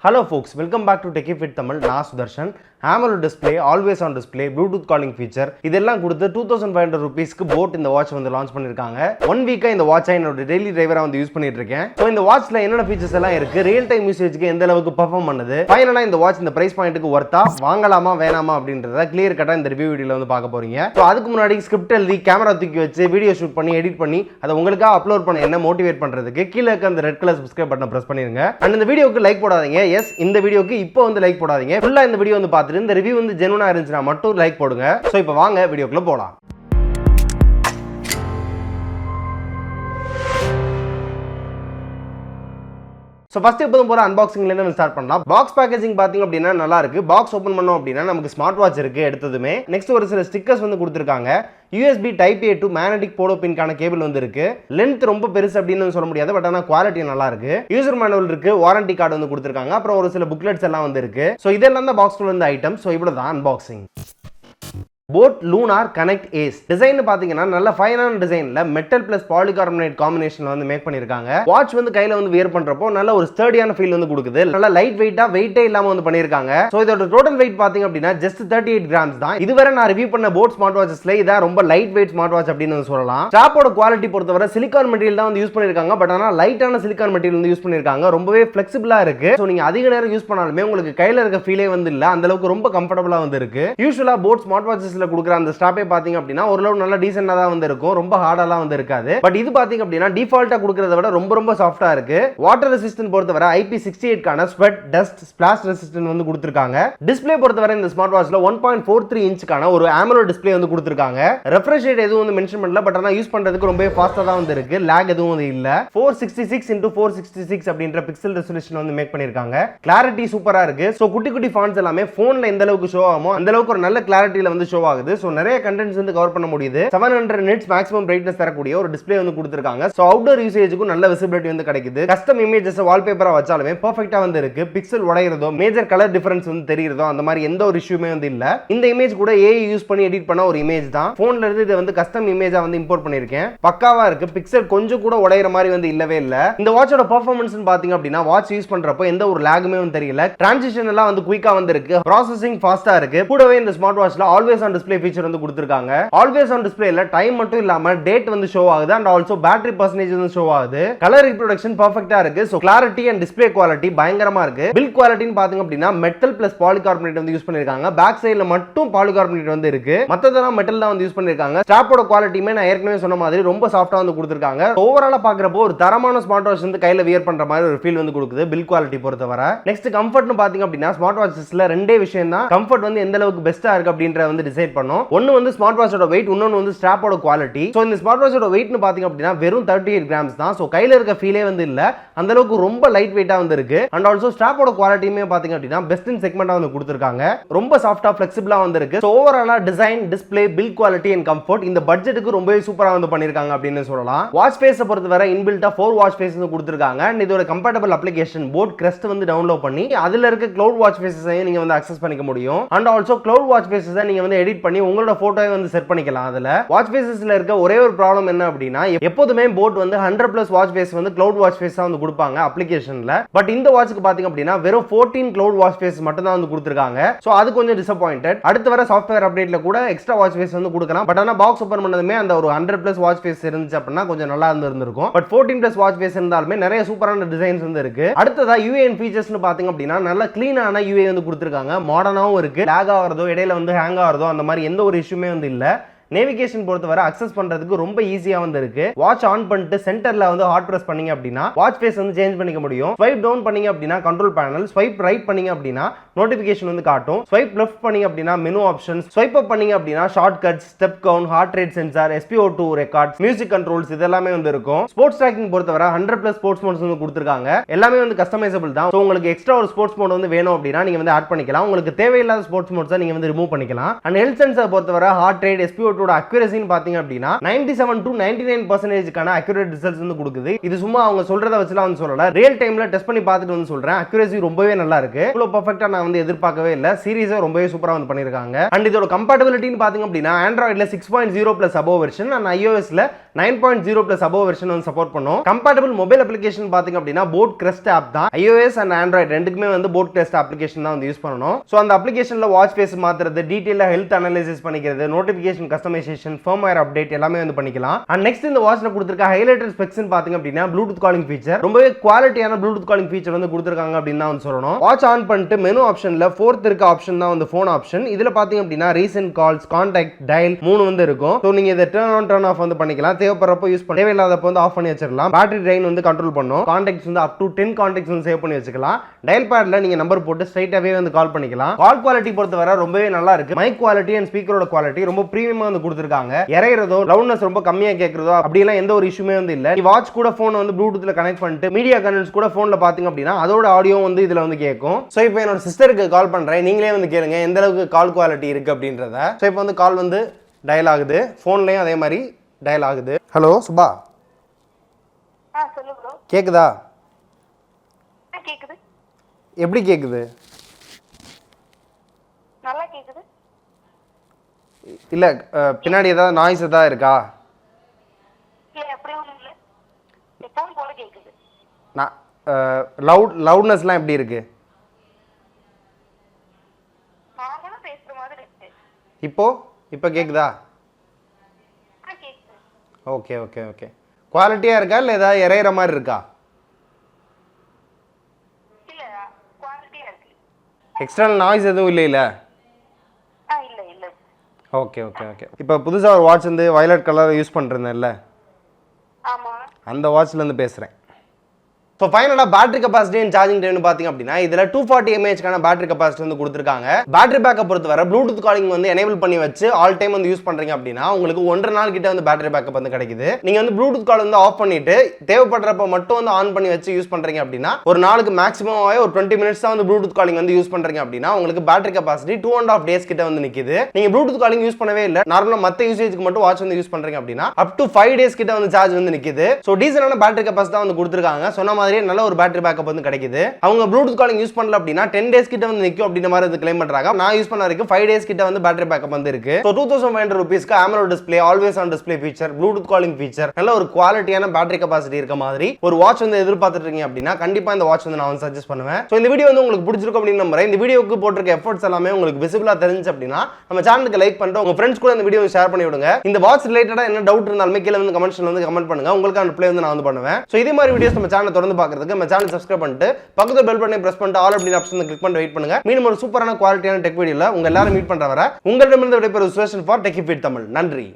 Hello folks, welcome back to Techie Tamil. நான் Sudarshan. AMOLED Display, always on display, Bluetooth calling feature இதெல்லாம் கொடுத்து 2500 rupeesக்கு boAt இந்த watch வந்து launch பண்ணிருக்காங்க. 1 வீக்கா இந்த வாட்சை என்னோட டெய்லி டிரைவரா வந்து யூஸ் பண்ணிட்டு இருக்கேன். சோ இந்த வாட்ச்ல என்னென்ன ஃபீச்சர்ஸ் எல்லாம் இருக்கு, ரியல் டைம் யூசேஜ்க்கு எந்த அளவுக்கு பெர்ஃபார்ம் பண்ணுது, ஃபைனலா இந்த வாட்ச் இந்த பிரைஸ் பாயிண்ட்க்கு வர்த்தா, வாங்கலாமா வேணாமா அப்படின்றத கிளியர் கட்டா இந்த ரிவ்யூ வீடியோல வந்து பார்க்க போறீங்க. சோ அதுக்கு முன்னாடி ஸ்கிரிப்ட் எழுதி கேமரா தூக்கி வச்சு வீடியோ ஷூட் பண்ணி எடிட் பண்ணி அதை உங்களுக்காக அப்லோட் பண்ண என்ன மோட்டிவேட் பண்றதுக்கு கீழ இருக்க அந்த ரெட் கலர் சப்ஸ்கிரைப் பட்டனை பிரஸ் பண்ணிருங்க. அண்ட் இந்த வீடியோக்கு லைக் போடாதீங்க. எஸ், இந்த வீடியோக்கு இப்போ வந்து லைக் போடாதீங்க. ஃபுல்லா இந்த வீடியோ வந்து பார்த்துட்டு இந்த ரிவ்யூ வந்து ஜெனுவனா இருந்துச்சுனா மட்டும் லைக் போடுங்க. சோ இப்போ வாங்க வீடியோக்குள்ள போலாம். So first எப்போதும் போற அன்பாக்சிங்ல இருந்து ஸ்டார்ட் பண்ணலாம். பாக்ஸ் பேக்கேஜிங் பாத்தீங்க அப்படின்னா நல்லா இருக்கு. பாக்ஸ் ஓபன் பண்ணோம் அப்படின்னா நமக்கு ஸ்மார்ட் வாட்ச் இருக்கு எடுத்ததுமே. நெக்ஸ்ட் ஒரு சில ஸ்டிக்கர்ஸ் வந்து கொடுத்திருக்காங்க. USB Type A to magnetic போலோ பின்கான கேபிள் வந்து இருக்கு. லென்த் ரொம்ப பெருசு அப்படின்னு சொல்ல முடியாது, பட் ஆனா குவாலிட்டி நல்லா இருக்கு. யூசர் மேனுவல் இருக்கு, வாரண்டி கார்டு வந்து கொடுத்திருக்காங்க. அப்புறம் ஒரு சில புக்லெட்ஸ் எல்லாம் வந்து இருக்கு. சோ இதெல்லாம் தான் பாக்ஸ்ல இருந்த ஐட்டம். சோ இவ்வளவுதான் unboxing. boAt Lunar Connect ACE design பாத்தீங்கன்னா நல்ல ஃபைனான டிசைன்ல மெட்டல் பிளஸ் பாலிகார்பனேட் காம்பினேஷன்ல வந்து மேக் பண்ணிருக்காங்க. வாட்ச் வந்து கையில வந்து வியர் பண்றப்போ நல்ல ஒரு ஸ்டர்டியான ஃபீல் வந்து கொடுக்குது. நல்ல லைட் வெயிட்டா வெயிட்டே இல்லாம வந்து பண்ணிருக்காங்க. சோ இதோட டோட்டல் வெயிட் பாத்தீங்க அப்படின்னா ஜஸ்ட் 38 கிராம்ஸ் தான். இதுவரை நான் ரிவ்யூ பண்ண boAt ஸ்மார்ட் வாட்சஸ்ல இதா ரொம்ப லைட் வெயிட் ஸ்மார்ட் வாட்ச் அப்படின்னு சொல்லலாம். ஸ்ட்ராப்போட குவாலிட்டி பொறுத்தவரை சிலிகான் மெட்டீரியல் தான் வந்து யூஸ் பண்ணிருக்காங்க. பட் ஆனா லைட்டான சிலிகான் மெட்டீரியல் வந்து யூஸ் பண்ணிருக்காங்க. ரொம்பவே ஃபிளெக்சிபிளா இருக்கு. சோ நீங்க அதிக நேரம் யூஸ் பண்ணாலுமே உங்களுக்கு கையில இருக்க ஃபீலே வந்து இல்ல, அந்த அளவுக்கு ரொம்ப கம்ஃபர்டபுளா வந்து இருக்கு. யூசுவலா boAt ஸ்மார்ட் வாட்சஸ்ல கொடுக்குற அந்த ஸ்ட்ராப் பாத்தீங்க அப்படினா ஓரளவு நல்ல டீசென்ட்டா தான் வந்து இருக்கும், ரொம்ப ஹார்டாலாம் வந்து இருக்காது. பட் இது பாத்தீங்க அப்படினா டிஃபால்ட்டா கொடுக்கிறத விட ரொம்ப சாஃப்ட்டா இருக்கு. வாட்டர் ரெசிஸ்டன்ட் பொறுத்தவரை IP68 கான ஸ்வெட், டஸ்ட், ஸ்பிளாஷ் ரெசிஸ்டன்ட் வந்து கொடுத்திருக்காங்க. டிஸ்ப்ளே பொறுத்தவரை இந்த ஸ்மார்ட் வாட்ச்ல 1.43 இன்ச்கான ஒரு AMOLED டிஸ்ப்ளே வந்து கொடுத்திருக்காங்க. ரெஃப்ரெஷ் ரேட் எதுவும் வந்து மென்ஷன் பண்ணல, பட் ஆனா யூஸ் பண்றதுக்கு ரொம்ப ஃபாஸ்டா தான் வந்து இருக்கு. லாக் எதுவும் வந்து இல்ல. 466x466 அப்படிங்கற பிக்சல் ரெசல்யூஷன் வந்து மேக் பண்ணிருக்காங்க. கிளாரிட்டி சூப்பரா இருக்கு. சோ குட்டி குட்டி ஃபாண்ட்ஸ் எல்லாமே போன்ல எந்த அளவுக்கு ஷோ ஆகுமோ அந்த அளவுக்கு ஒரு நல்ல கிளாரிட்டில வந்து ஷோ ஆகுது. சோ நிறைய கண்டென்ட்ஸ் வந்து கவர் பண்ண முடியுது. 700 nits மேக்ஸிமம் பிரைட்னஸ் தரக்கூடிய ஒரு டிஸ்ப்ளே வந்து கொடுத்திருக்காங்க. சோ அவுட்டோர் யூசேஜ்க்கு நல்ல விசிபிலிட்டி வந்து கிடைக்குது. கஸ்டம் இமேஜஸ் வால்பேப்பரா வச்சாலுமே பெர்ஃபெக்ட்டா வந்து இருக்கு. பிக்சல் உடையறதோ மேஜர் கலர் டிஃபரன்ஸ் வந்து தெரியுறதோ அந்த மாதிரி எந்த ஒரு இஷ்யூமே வந்து இல்ல. இந்த இமேஜ் கூட AI யூஸ் பண்ணி எடிட் பண்ண ஒரு இமேஜ் தான். போன்ல இருந்து இத வந்து கஸ்டம் இமேஜா வந்து இம்போர்ட் பண்ணிருக்கேன். பக்காவா இருக்கு. பிக்சல் கொஞ்சம் கூட உடையற மாதிரி வந்து இல்லவே இல்ல. இந்த வாட்சோட பெர்ஃபார்மன்ஸ் பாத்தீங்க அப்படினா வாட்ச் யூஸ் பண்றப்போ எந்த ஒரு லாகுமே வந்து தெரியல. டிரான்சிஷன் எல்லாம் வந்து குயிக்கா வந்து இருக்கு. ப்ராசசிங் ஃபாஸ்டா இருக்கு. கூடவே இந்த ஸ்மார்ட் வாட்ச்ல ஆல்வேஸ் ஆன் டிஸ்ப்ளே ஃபீச்சர் வந்து கொடுத்திருக்காங்க. ஆல்வேஸ் ஆன் டிஸ்ப்ளேல டைம் மட்டும் இல்லாம டேட் வந்து ஷோ ஆகுது and also பேட்டரி பர்சன்டேஜ் வந்து ஷோ ஆகுது. கலர் ரீப்ரொடக்ஷன் பெர்ஃபெக்ட்டா இருக்கு. So clarity and display quality பயங்கரமா இருக்கு. பில்ட் குவாலிட்டின்னு பாத்தீங்க அப்படினா மெட்டல் பிளஸ் பாலிகார்பனேட் வந்து யூஸ் பண்ணிருக்காங்க. பேக் சைடுல மட்டும் பாலிகார்பனேட் வந்து இருக்கு. மத்ததெல்லாம் மெட்டல் தான் வந்து யூஸ் பண்ணிருக்காங்க. ஸ்ட்ராப்போட குவாலிட்டியுமே நான் ஏற்கனவே சொன்ன மாதிரி ரொம்ப சாஃப்ட்டா வந்து கொடுத்திருக்காங்க. ஓவராலா பாக்குறப்போ ஒரு தரமான ஸ்மார்ட் வாட்ச் வந்து கையில வியர் பண்ற மாதிரி ஒரு ஃபீல் வந்து கொடுக்குது பில்ட் குவாலிட்டி பொறுத்தவரை. நெக்ஸ்ட் கம்ஃபர்ட்னு பாத்தீங்க அப்படினா ஸ்மார்ட் வாட்சஸ்ல ரெண்டே விஷயம் தான் கம்ஃபர்ட் வந்து எந்த அளவுக்கு பெஸ்டா இருக்கு அப்படிங்கறத வந்து டிசைட் பண்ணோம். ஒன்னு வந்து ஸ்மார்ட் வாட்சோட வெயிட், இன்னொன்னு வந்து ஸ்ட்ராப்போட குவாலிட்டி. சோ இந்த ஸ்மார்ட் வாட்சோட வெயிட்னு பாத்தீங்க அப்படினா வெறும் 38 கிராம்ஸ் தான். சோ கையில இருக்க ஃபீலே வந்து இல்ல, அந்த அளவுக்கு ரொம்ப லைட் வெயிட்டா வந்து இருக்கு. அண்ட் ஆல்சோ ஸ்ட்ராப்போட குவாலிட்டியுமே பாத்தீங்க அப்படினா பெஸ்ட் இன் செக்மெண்டா வந்து கொடுத்திருக்காங்க. ரொம்ப சாஃப்ட்டா ஃபிளெக்சிபிளா வந்து இருக்கு. சோ ஓவராலா design, display, build quality and comfort இந்த பட்ஜெட்டுக்கு ரொம்பவே சூப்பரா வந்து பண்ணிருக்காங்க அப்படின்னு சொல்லலாம். வாட்ச் ஃபேஸை பொறுத்தவரை இன்பில்ட்டா 4 வாட்ச் ஃபேஸ் வந்து கொடுத்திருக்காங்க. அண்ட் இதோட கம்பேட்டபிள் அப்ளிகேஷன் boAt Crest வந்து டவுன்லோட் பண்ணி அதுல இருக்க கிளவுட் வாட்ச் ஃபேஸஸையும் நீங்க வந்து அக்சஸ் பண்ணிக்க முடியும். அண்ட் ஆல்சோ கிளவுட் வாட்ச் ஃபேஸஸை நீங்க வந்து எடிட் பண்ணி உங்களோட போட்டோவை வந்து செட் பண்ணிக்கலாம். அதுல வாட்ச் ஃபேஸஸ்ல இருக்க ஒரே ஒரு ப்ராப்ளம் என்ன அப்படின்னா எப்போதுமே boAt வந்து 100+ வாட்ச் ஃபேஸ் வந்து கிளவுட் வாட்ச் ஃபேஸா வந்து கொடுப்பாங்க அப்ளிகேஷன்ல. பட் இந்த வாட்ச்க்கு பாத்தீங்க அப்படின்னா வெறும் 14 கிளவுட் வாட்ச் ஃபேஸ் மட்டும் தான் வந்து கொடுத்திருக்காங்க. சோ அது கொஞ்சம் டிசப்பாயிண்டட். அடுத்து வர சாஃப்ட்வேர் அப்டேட்ல கூட எக்ஸ்ட்ரா வாட்ச் ஃபேஸ் வந்து கொடுக்கலாம். பட் ஆனா பாக்ஸ் ஓபன் பண்ணதுமே அந்த ஒரு 100+ வாட்ச் ஃபேஸ் இருந்துச்சு அப்படின்னா கொஞ்சம் நல்லா இருந்திருக்கும். பட் 14+ வாட்ச் ஃபேஸ் இருந்தாலுமே நிறைய சூப்பரான டிசைன்ஸ் வந்து இருக்கு. அடுத்ததா UI அண்ட் ஃபீச்சர்ஸ்னு பாத்தீங்க அப்படின்னா நல்ல கிளீனான UI வந்து கொடுத்திருக்காங்க. மாடர்னாவும் இருக்கு. லாக் ஆகிறதோ இடையில வந்து ஹேங் ஆகிறதோ அந்த மாதிரி எந்த ஒரு இஷ்யூமே வந்து இல்ல. நேவிகேஷன் பொறுத்தவரை அக்சஸ் பண்றதுக்கு ரொம்ப ஈஸியா வந்து இருக்கு. வாட்ச் ஆன் பண்ணிட்டு சென்டர்ல வந்து ஹாட் பிரஸ் பண்ணீங்க அப்படினா வாட்ச் ஃபேஸ் வந்து சேஞ்ச் பண்ணிக்க முடியும். ஸ்வைப் டவுன் பண்ணீங்க அப்படினா கண்ட்ரோல் பேனல், ஸ்வைப் ரைட் பண்ணீங்க அப்படினா நோட்டிபிகேஷன் வந்து காட்டும். ஸ்வைப் லெஃப்ட் பண்ணீங்க அப்படினா மெனு ஆப்ஷன்ஸ், ஸ்வைப் அப் பண்ணீங்க அப்படினா shortcuts, step count, heart rate sensor, SpO2 records, music controls இதெல்லாமே வந்து இருக்கும். ஸ்போர்ட்ஸ் ட்ராக்கிங் பொறுத்தவரை 100+ ஸ்போர்ட்ஸ் மோட்ஸ் வந்து கொடுத்திருக்காங்க. எல்லாமே வந்து கஸ்டமைசபிள் தான். சோ உங்களுக்கு எக்ஸ்ட்ரா ஒரு ஸ்போர்ட்ஸ் மோட் வந்து வேணும் அப்படினா நீங்க வந்து ஆட் பண்ணிக்கலாம். உங்களுக்கு தேவையில்லாத ஸ்போர்ட்ஸ் மோட்ஸை நீங்க வந்து ரிமூவ் பண்ணிக்கலாம். அண்ட் ஹெல்த் சென்சார் பொறுத்தவரை ஹார்ட் ரேட், SpO2 ஓட அக்யூரசி பாத்தீங்க அப்படினா 97 to 99% கான அக்யூரேட் ரிசல்ட்ஸ் வந்து கொடுக்குது. இது சும்மா அவங்க சொல்றத வச்சுலாம் வந்து சொல்லல. ரியல் டைம்ல டெஸ்ட் பண்ணி பார்த்துட்டு வந்து சொல்றேன். அக்யூரசி ரொம்பவே நல்லா இருக்கு. இவ்வளவு பெர்ஃபெக்ட்டா நான் வந்து எதிர்பார்க்கவே இல்ல. சீரிஸை ரொம்பவே சூப்பரா வந்து பண்ணிருக்காங்க. அண்ட் இதோட கம்பேட்டபிலிட்டின்னு பாத்தீங்க அப்படினா ஆண்ட்ராய்ட்ல 6.0+ அபோவ் வெர்ஷன் அண்ட் iOSல 9.0 plus above version வந்து சப்போர்ட் பண்ணும். கம்பேட்டபிள் மொபைல் அப்ளிகேஷன் பாத்தீங்க அப்படின்னா boAt Crest ஆப் தான். iOS and Android ரெண்டுக்குமே வந்து boAt Crest அப்ளிகேஷன் தான் வந்து யூஸ் பண்ணனும். சோ அந்த அப்ளிகேஷன்ல வாட்ச் ஃபேஸ் மாத்துறது, டீடைலா ஹெல்த் அனலைசிஸ் பண்ணிக்கிறது, நோட்டிஃபிகேஷன் கஸ்டமைசேஷன், ஃபர்ம்வேர் அப்டேட் எல்லாமே வந்து பண்ணிக்கலாம். அண்ட் நெக்ஸ்ட் இந்த வாட்ச்ல கொடுத்திருக்க ஹைலைட்டட் ஸ்பெக்ஸ் பாத்தீங்க அப்படின்னா ப்ளூடூத் காலிங் ஃபீச்சர். ரொம்பவே குவாலிட்டியான ப்ளூடூத் காலிங் ஃபீச்சர் வந்து கொடுத்திருக்காங்க அப்படின்னு தான் வந்து சொல்லணும். வாட்ச் ஆன் பண்ணிட்டு மெனு ஆப்ஷன்ல 4th இருக்க ஆப்ஷன் தான் வந்து ஃபோன் ஆப்ஷன். இதுல பாத்தீங்க அப்படின்னா ரீசன்ட் கால்ஸ், கான்டாக்ட், டயல் 3 வந்து இருக்கும். சோ நீங்க இத டர்ன் ஆன் டர்ன் ஆஃப் வந்து பண்ணிக்கலாம். தேவைப்படுறப்ப யூஸ் பண்ண, தேவையில்லாதப்ப வந்து ஆஃப் பண்ணி வச்சிரலாம். பேட்டரி ட்ரைன் வந்து கண்ட்ரோல் பண்ணும். கான்டாக்ட்ஸ் வந்து அப் டு 10 கான்டாக்ட்ஸ் வந்து சேவ் பண்ணி வச்சுக்கலாம். டயல் பேட்ல நீங்க நம்பர் போட்டு ஸ்ட்ரைட்டாவே வந்து கால் பண்ணிக்கலாம். கால் குவாலிட்டி பொறுத்தவரை ரொம்பவே நல்லா இருக்கு. மைக் குவாலிட்டி அண்ட் ஸ்பீக்கரோட குவாலிட்டி ரொம்ப பிரீமியமா வந்து கொடுத்திருக்காங்க. இறையறதோ லவுட்னஸ் ரொம்ப கம்மியா கேக்குறதோ அப்படி எல்லாம் எந்த ஒரு இஷ்யூமே வந்து இல்ல. வாட்ச் கூட போன் வந்து ப்ளூடூத்ல கனெக்ட் பண்ணிட்டு மீடியா கனெக்ட்ஸ் கூட போன்ல பாத்தீங்க அப்படின்னா அதோட ஆடியோ வந்து இதுல வந்து கேட்கும். சோ இப்போ என்னோட சிஸ்டருக்கு கால் பண்றேன், நீங்களே வந்து கேளுங்க எந்த அளவுக்கு கால் குவாலிட்டி இருக்கு அப்படின்றத. சோ இப்போ வந்து கால் வந்து டயல் ஆகுது, போன்லயும் அதே மாதிரி டயல் ஆகுது. ஹலோ சுபா, சொல்லு ப்ரோ. கேக்குதா? கேக்குது. எப்படி கேக்குது? நல்லா கேக்குது. இல்ல பின்னாடி ஏதாவது நாய்ஸ் ஏதாவது இருக்கா? இல்ல அப்படியே ஒண்ணும் இல்ல. எப்பவும் போல கேக்குது. நான் லவுட்னஸ்லாம் எப்படி இருக்கு? நார்மலா பேசுற மாதிரி இருக்கு. இப்போ கேக்குதா? கேக்குது. Okay okay okay. குவாலிட்டியா இருக்கா இல்ல ஏதாவது இறையற மாதிரி இருக்கா? இல்ல குவாலிட்டியா இருக்கு. எக்ஸ்டர்னல் நாய்ஸ் எதுவும் இல்ல இல்ல? இல்ல இல்ல. Okay okay okay. இப்போ புதுசா ஒரு வாட்ச் வந்து வயலட் கலர் யூஸ் பண்றேன்ல, ஆமா, அந்த வாட்ச்ல இருந்து பேசுறேன். ஸோ ஃபைனலாக battery capacity and charging time பார்த்தீங்க அப்படின்னா இதில் 240 mAh பேட்டரி கெப்பாசிட்டி வந்து கொடுத்துருக்காங்க. பேட்டரி பேக்கப் பொறுத்தவரை ப்ளூடூத் காலிங் வந்து எனேபிள் பண்ணி வச்சு ஆல் டைம் வந்து யூஸ் பண்ணுறீங்க அப்படின்னா உங்களுக்கு 1.5 நாள் கிட்ட வந்து பேட்டரி பேக்கப் வந்து கிடைக்குது. நீங்கள் வந்து ப்ளூடூத் கால் வந்து ஆஃப் பண்ணிட்டு தேவைப்படுறப்ப மட்டும் வந்து ஆன் பண்ணி வச்சு யூஸ் பண்ணுறீங்க அப்படின்னா ஒரு நாளுக்கு மேக்ஸிமம் ஒரு 20 minutes தான் வந்து ப்ளூடூத் காலிங் வந்து யூஸ் பண்ணுறீங்க அப்படின்னா உங்களுக்கு பேட்டரி கெப்பாசிட்டி 2.5 days கிட்ட வந்து நிற்குது. நீங்கள் ப்ளூடூத் காலிங் யூஸ் பண்ணவே இல்லை, நார்மலாக மற்ற யூசேஜ்க்கு மட்டும் வாட்ச் வந்து யூஸ் பண்ணுறீங்க அப்படின்னா அப் டு 5 days கிட்ட வந்து சார்ஜ் வந்து நிற்குது. ஸோ டீசலான பேட்டரி கெப்பாசிட்டி தான் வந்து கொடுத்துருக்காங்க. சொன்ன மாதிரியே நல்ல ஒரு பேட்டரி பேக்கப் வந்து கிடைக்குது. அவங்க ப்ளூடூத் காலிங் யூஸ் பண்ணல அப்படின்னா 10 days கிட்ட வந்து நிக்கும் அப்படின்ற மாதிரி வந்து கிளைம் பண்றாங்க. நான் யூஸ் பண்ண வரைக்கும் 5 days கிட்ட வந்து பேட்டரி பேக்கப் வந்து இருக்கு. So 2500 ரூபீஸ்க்கு AMOLED display, always on display feature, Bluetooth calling feature, நல்ல ஒரு குவாலிட்டியான பேட்டரி கெபாசிட்டி இருக்க மாதிரி ஒரு வாட்ச் வந்து எதிர்பார்த்துட்டு இருக்கீங்க அப்படின்னா கண்டிப்பா இந்த வாட்ச் வந்து நான் வந்து சஜஸ்ட் பண்ணுவேன். சோ இந்த வீடியோ வந்து உங்களுக்கு பிடிச்சிருக்கும் அப்படின்னு நம்புறேன். இந்த வீடியோக்கு போட்டிருக்க எஃபர்ட்ஸ் எல்லாமே உங்களுக்கு விசிபிளா தெரிஞ்சு அப்படின்னா நம்ம சேனலுக்கு லைக் பண்ணிட்டு உங்க ஃப்ரெண்ட்ஸ் கூட இந்த வீடியோ ஷேர் பண்ணி விடுங்க. இந்த வாட்ச் ரிலேட்டடா என்ன டவுட் இருந்தாலுமே கீழ வந்து கமெண்ட்ஸ்ல வந்து கமெண்ட் பண்ணுங்க, உங்களுக்கான ரிப்ளை வந்து நான் வந்து பண்ணுவேன். சோ இதே மாதிரி வீடியோஸ் நம்ம சேனலை தொடர்ந்து பார்க்கிறதுக்கு நம்ம சேனல் சப்ஸ்கிரைப் பண்ணிட்டு பக்கத்துல பெல் பட்டனை பிரஸ் பண்ணிட்டு ஆல் அப்படின ஆப்ஷன் கிளிக் பண்ணி வெயிட் பண்ணுங்க. மீண்டும் ஒரு சூப்பரான குவாலிட்டியான டெக் வீடியோல உங்க எல்லாரும் மீட் பண்ற வரை உங்களிடமிருந்து விடைபெறுவது சுரேஷன் ஃபார் டெக்கி தமிழ். நன்றி.